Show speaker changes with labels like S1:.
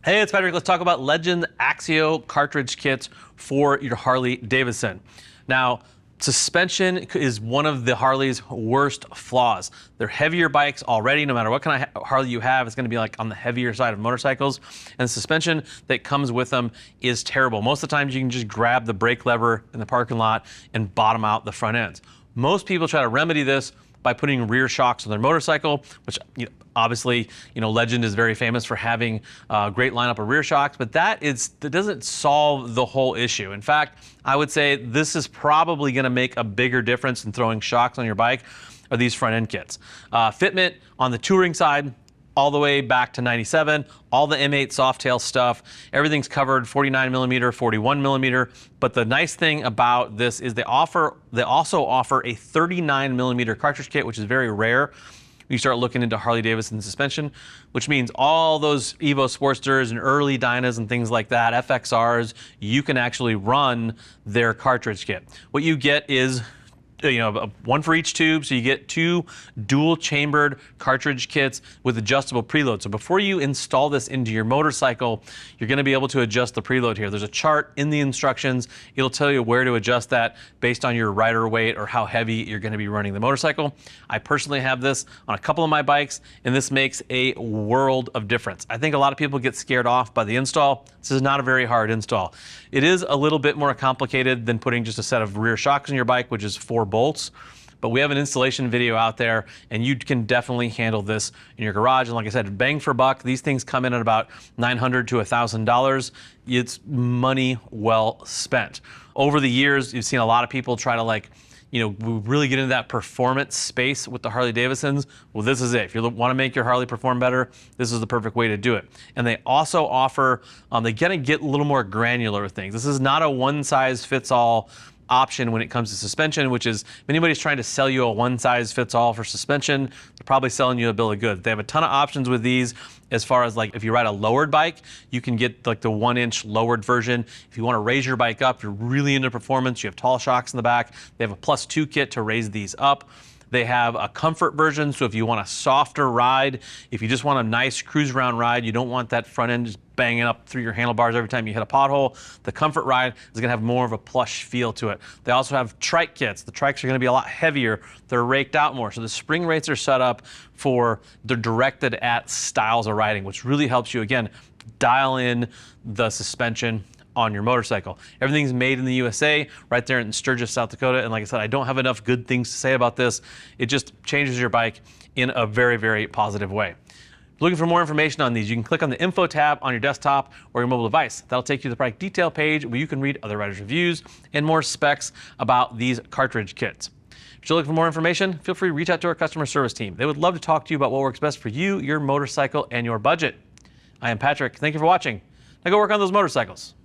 S1: Hey, it's Patrick. Let's talk about Legend AXEO cartridge kits for your Harley-Davidson. Now, suspension is one of the Harley's worst flaws. They're heavier bikes already. No matter what kind of Harley you have, it's going to be like on the heavier side of motorcycles. And the suspension that comes with them is terrible. Most of the times you can just grab the brake lever in the parking lot and bottom out the front ends. Most people try to remedy this by putting rear shocks on their motorcycle, which obviously, Legend is very famous for having a great lineup of rear shocks, but that doesn't solve the whole issue. In fact, I would say this is probably going to make a bigger difference in throwing shocks on your bike are these front end kits. Fitment on the touring side, all the way back to 97, all the M8 Softail stuff, everything's covered 49 millimeter, 41 millimeter. But the nice thing about this is they also offer a 39 millimeter cartridge kit, which is very rare. You start looking into Harley-Davidson suspension, which means all those Evo Sportsters and early Dynas and things like that, FXRs, you can actually run their cartridge kit. What you get is one for each tube, so you get two dual chambered cartridge kits with adjustable preload. So before you install this into your motorcycle, you're going to be able to adjust the preload here. There's a chart in the instructions. It'll tell you where to adjust that based on your rider weight or how heavy you're going to be running the motorcycle. I personally have this on a couple of my bikes, and this makes a world of difference. I think a lot of people get scared off by the install. This is not a very hard install. It is a little bit more complicated than putting just a set of rear shocks on your bike, which is 4 bolts. But we have an installation video out there, and you can definitely handle this in your garage. And like I said, bang for buck, these things come in at about $900 to $1,000. It's money well spent. Over the years, you've seen a lot of people try to really get into that performance space with the Harley-Davidsons. Well, this is it. If you want to make your Harley perform better, this is the perfect way to do it. And they also offer, they get a little more granular with things. This is not a one-size-fits-all option when it comes to suspension, which is, if anybody's trying to sell you a one-size-fits-all for suspension, they're probably selling you a bill of goods. They have a ton of options with these as far as if you ride a lowered bike, you can get the 1-inch lowered version. If you want to raise your bike up, you're really into performance, you have tall shocks in the back, they have a +2 kit to raise these up. They have a comfort version, so if you want a softer ride, if you just want a nice cruise around ride, you don't want that front end just banging up through your handlebars every time you hit a pothole, the comfort ride is gonna have more of a plush feel to it. They also have trike kits. The trikes are gonna be a lot heavier. They're raked out more. So the spring rates are set up they're directed at styles of riding, which really helps you, again, dial in the suspension on your motorcycle. Everything's made in the USA, right there in Sturgis, South Dakota. And like I said, I don't have enough good things to say about this. It just changes your bike in a very, very positive way. If you're looking for more information on these, you can click on the info tab on your desktop or your mobile device. That'll take you to the product detail page where you can read other riders' reviews and more specs about these cartridge kits. If you're looking for more information, feel free to reach out to our customer service team. They would love to talk to you about what works best for you, your motorcycle, and your budget. I am Patrick. Thank you for watching. Now go work on those motorcycles.